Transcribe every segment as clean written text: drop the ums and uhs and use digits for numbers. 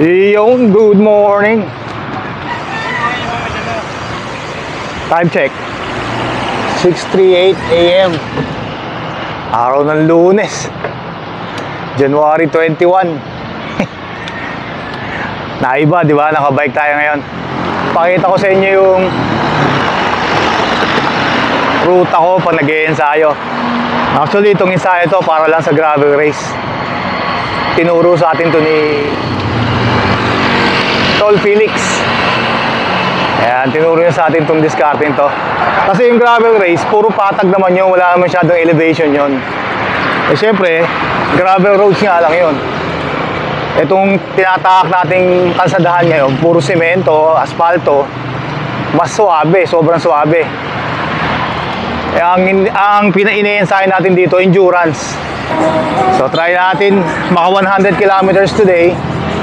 Yung good morning. Time check 6:38 AM. Araw ng Lunes, January 21. Naiba, di ba? Nakabike tayo ngayon. Pakita ko sa inyo yung ruta ko pag nag-i-ensayo. Actually, itong ensayo to para lang sa gravel race. Tinuro sa atin to ni Tol Felix. Ayan, tinuro niya sa atin itong discarding to. Kasi yung gravel race, puro patag naman yun. Wala naman masyadong elevation yun. Eh syempre, gravel roads nga lang yun. Itong tinatahak nating kalsadahan ngayon, puro semento, asfalto, mas suabe, sobrang suabe. Eh, ang pina-ine-ensayo natin dito, endurance. So try natin maka 100 kilometers today.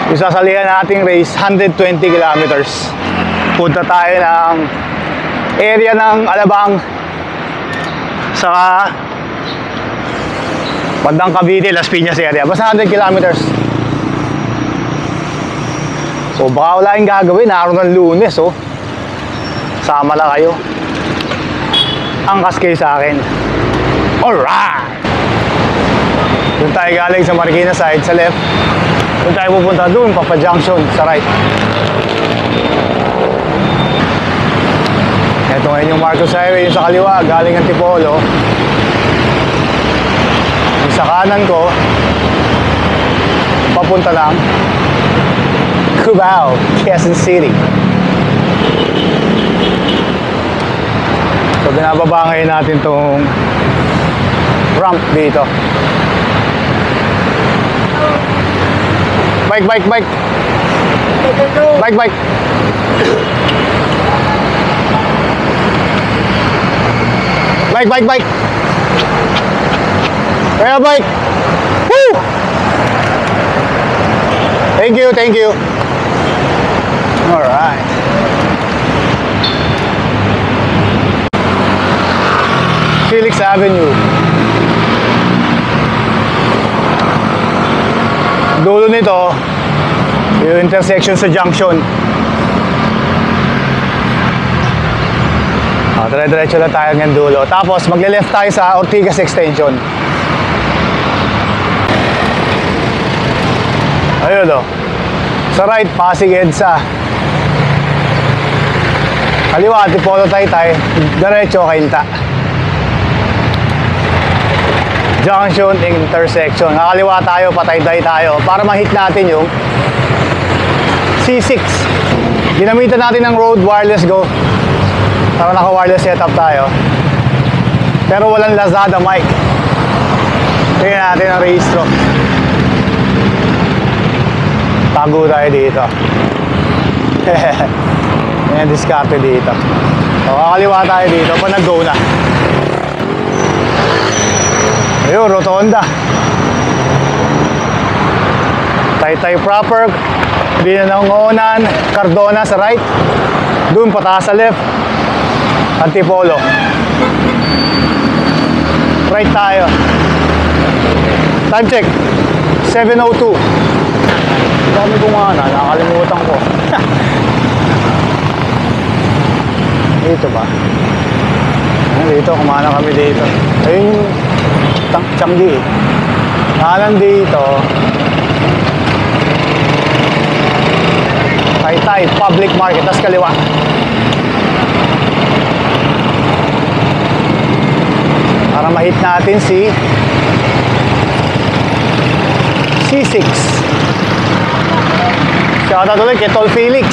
Yung sasalihan nating race, 120 kilometers. Punta tayo ng area ng Alabang, saka bandang Cavite, Las Piñas area. Basta 100 kilometers. So baka wala yung gagawin, araw ng Lunes, oh. Sama lang kayo. Angkas kayo sa akin. Alright! Doon tayo galing sa Marikina side, sa left. Doon tayo pupunta doon, Papa Junction, sa right. Ito ngayon yung Marcos Highway, yung sa kaliwa, galing Antipolo. Yung sa kanan ko, papunta lang Cubao, Quezon City. So binababa ngayon natin tong ramp dito. Bike. Bike. Bike. Bike. Kaya bike. Woo! Thank you. Alright. Felix Avenue. Dulo nito, yung intersection sa junction. Dire-diretso lang tayo ng dulo. Tapos magle-left tayo sa Ortigas Extension. Ayun o. Sa right, Pasig EDSA. Kaliwa, Antipolo Taytay. Diretso, Kainta. Junction, intersection. Nakaliwa tayo, patay-tay tayo. Para ma-hit natin yung C6. Ginamitan natin ng Rode Wireless Go. Para naka-wireless setup tayo. Pero walang Lazada mic. Tingnan natin ang rehistro. Tago tayo dito. Yan, diskarte dito. So, kakaliwa tayo dito pa nag-go na. Ayun, Rotonda. Taytay proper. Binanangonan, Cardona sa right. Doon pataas sa left, Antipolo. Right tayo. Time check 7:02. Dami ko nga na, nakakalimutan ko. Dito ba? Dito, kumana kami dito. Ayun yung Changi. Kanan dito, Taytay Public Market, tas kaliwa. Para ma-hit natin si C6. Shoutout ulit kay Tol Felix.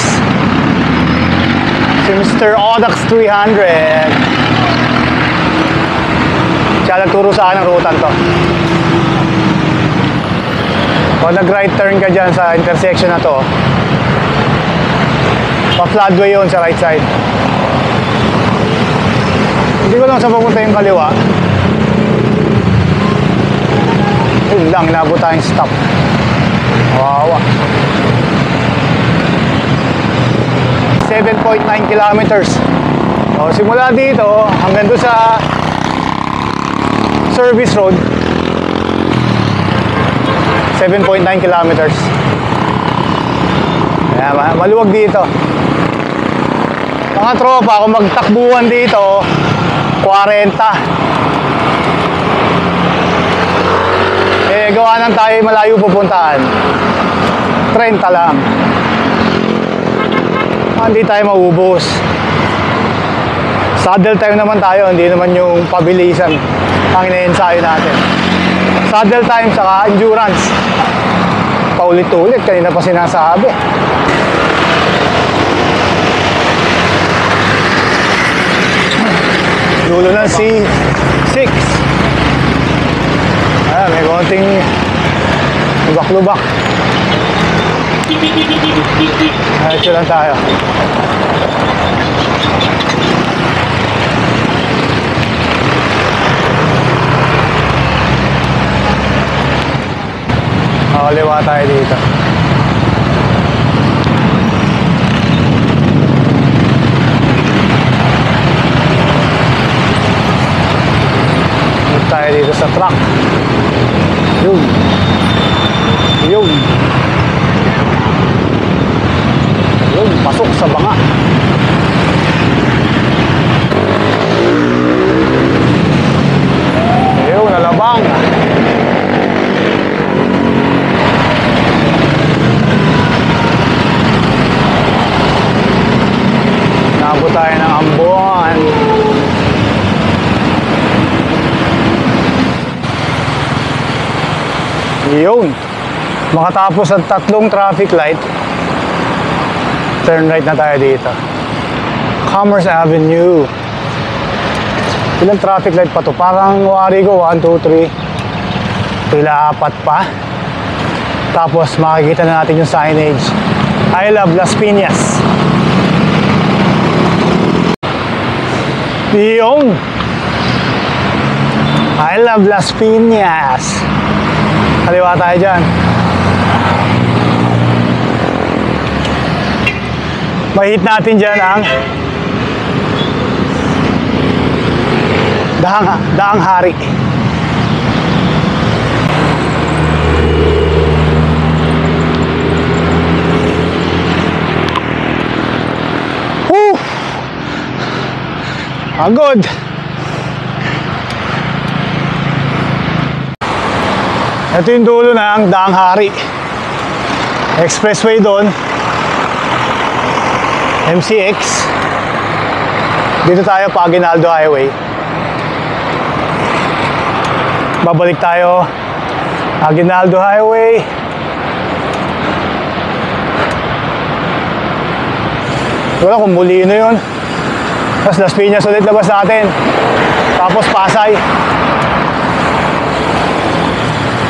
Si Mr. Odax 300. Siya nagturo sa akin ng rutan to. Kung nag-right turn ka dyan sa intersection na to, pa-floodway yun sa right side. Hindi ko lang sa papunta yung kaliwa. Yun lang, inabot tayong stop. Wawa. 7.9 kilometers. O, simula dito hanggang doon sa service road, 7.9 kilometers. Maluwag dito. Mga tropa, kung magtakbuhan dito, 40. Gawa nang tayo malayo pupuntahan, 30 lang. Hindi tayo maubos. Saddle time naman tayo, hindi naman yung pabilisan ang ina-ensayo natin. Saddle time saka endurance. Paulit-ulit, kanina pa sinasabi. Dulo ng C6. Ayan, may konting lubak-lubak. Ito lang tayo. Kaliwa tayo dito. Dito tayo dito sa truck. Yun. Yun. Yun, pasok sa banga. Yun, nalabang. Nabot tayo ng Ambon. Yun. Makatapos ang 3 traffic light, turn right na tayo dito. Commerce Avenue. Ilang traffic light pa to? Parang wari ko 1, 2, 3. Pila 4 pa. Tapos makikita na natin yung signage. I love Las Piñas. Yun. I love Las Piñas. Kaliwa tayo dyan. Mahit natin dyan ang Daang Hari. Woo! Agod. Ito yung dulo ng Daang Hari. Expressway doon. MCX. Dito tayo pa Aguinaldo Highway. Babalik tayo Aguinaldo Highway. Wala kung Molino yun. Tapos Las Piñas ulit labas natin. Tapos Pasay.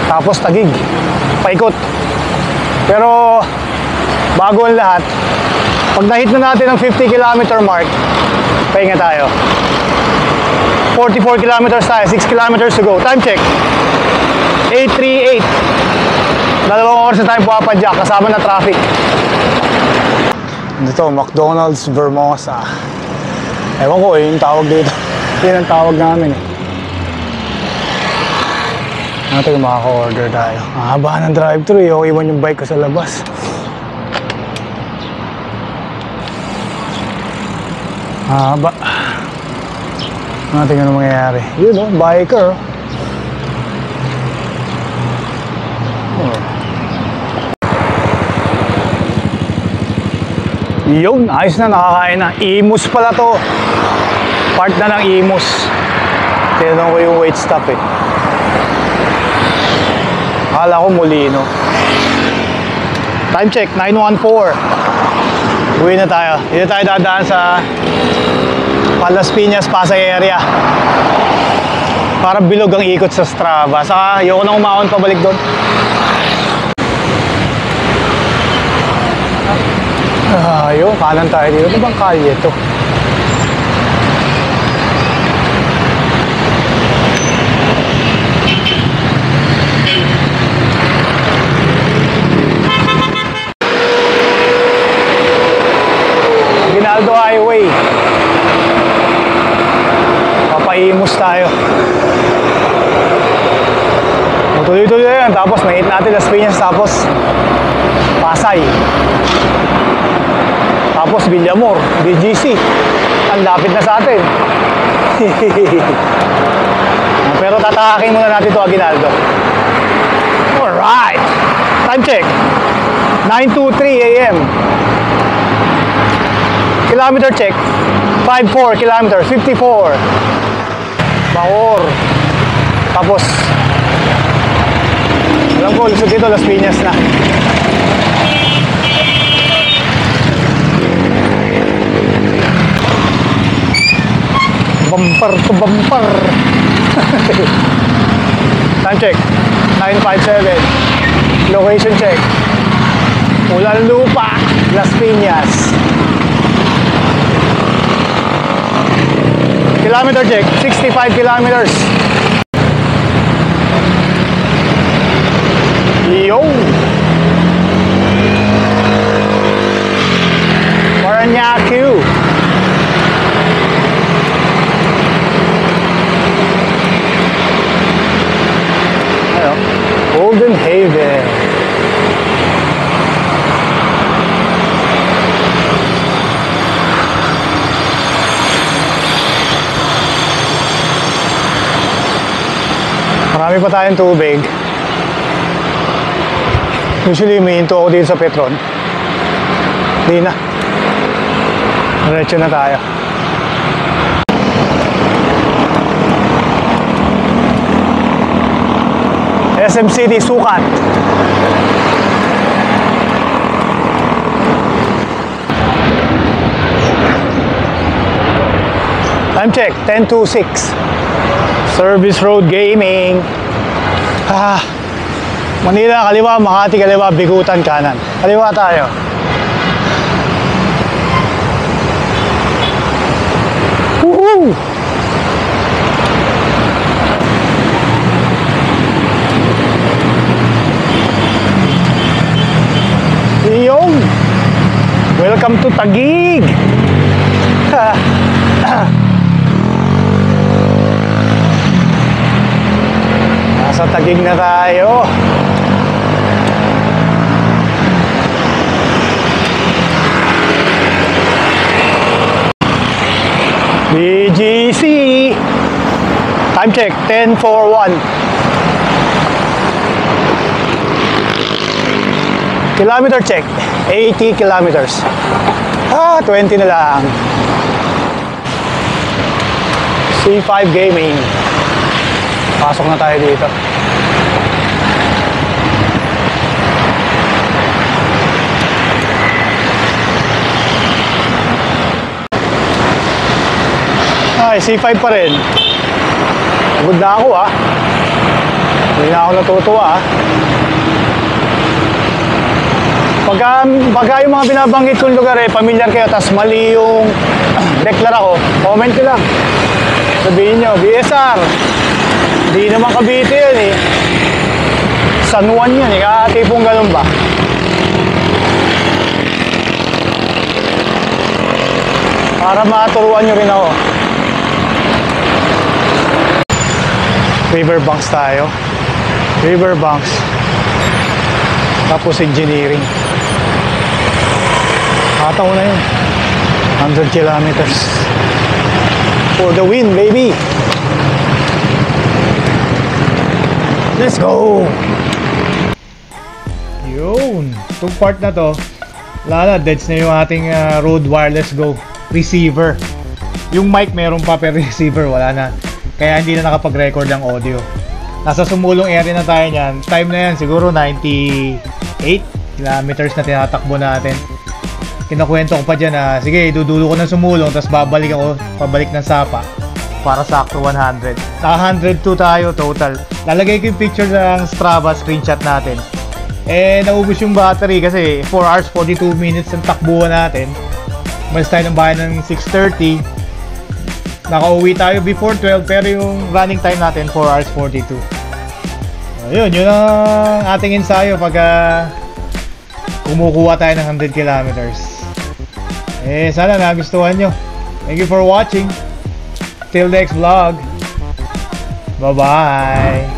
Tapos Taguig. Paikot. Pero bago ang lahat, pag na-hit na natin ang 50 km mark, pahinga tayo. 44 kilometers tayo, 6 kilometers to go. Time check. 8:38. 2 oras na tayo pumapadyak, kasama na traffic. Dito, McDonald's Vermosa. Ewan ko yung tawag dito. Yun ang tawag namin eh. Natin makaka-order tayo. Haba ng drive-thru eh. O, iwan yung bike ko sa labas. Haba. Natin ano mangyayari. Yun o, biker. Yun, ayos na, nakakain na. Imus pala to. Part na ng Imus. Tinanong ko yung wait stop eh. Akala ko Molino. Time check, 9:14. Uwi na tayo. Dito tayo dadaan sa Las Piñas, Pasay area. Parang bilog ang ikot sa Strava. Saka ayoko na umahon pabalik doon. Ayun, kanan tayo dito. Ano bang kalye ito? Aguinaldo Highway. Papaimus tayo. Tuloy-tuloy yan. Tapos mahit natin Las Piñas. Tapos Pasay. Tapos Villamor, BGC. Ang lapit na sa atin. Pero tatahakin muna natin ito, Aguinaldo. Alright. Time check. 9:23 AM. Kilometer check. 54 kilometers. 54. Baor. Tapos alam ko, lusog dito, Las Piñas na. Bumper to bumper. Time check 9:57. Location check. Ulan Lupa, Las Piñas. Kilometer check 65 kilometers. Yo! Parañaque. Golden Haven. Marami pa tayong tubig. Usually humihinto ako dito sa Petron. Hindi na. Diretso na tayo. SM City, Sukat. Time check 10:06. Service Road Gaming. Manila kaliwa, Makati kaliwa, Bigutan kanan. Kaliwa tayo. Woohoo! Yung welcome to Taguig. Nasa Taguig na tayo. BGC. Time check 10:41. Kilometer check 80 kilometers. 20 na lang. C5 Gaming. Pasok na tayo dito. Ay, C5 pa rin. Pagod na ako Hindi na ako natutuwa Pagka yung mga binabanggit kong lugar pamilyar kayo, tas mali yung deklara ko, comment ko lang. Sabihin nyo, BSR, hindi naman Cavite yun San Juan yun katipong ganun ba? Para maturuan nyo rin ako. Riverbanks tayo. Riverbanks. Tapos engineering. Kataw na yun. 100 kilometers. For the win, baby! Let's go! Yun. Itong part na to, deads na yung ating Rode Wireless Go receiver. Yung mic meron pa pero receiver wala na. Kaya hindi na nakapag-record ang audio. Nasa sumulong area na tayo niyan. Time na yan siguro 98 kilometers na tinatakbo natin. Kinakwento ko pa dyan na sige, dudulo ko ng sumulong tapos babalik ako, pabalik ng Sapa para sakto 100. Naka 102 tayo total. Lalagay ko yung picture ng Strava screenshot natin. Naubos yung battery kasi 4 hours 42 minutes ang takbuhan natin. Malis tayo ng bahay ng 6:30. Nakauwi tayo before 12 pero yung running time natin 4 hours 42. Ayun, yun ang ating ensayo pag kumukuha tayo ng 100 kilometers. Sana nagustuhan nyo. Thank you for watching. Till next vlog. Bye-bye.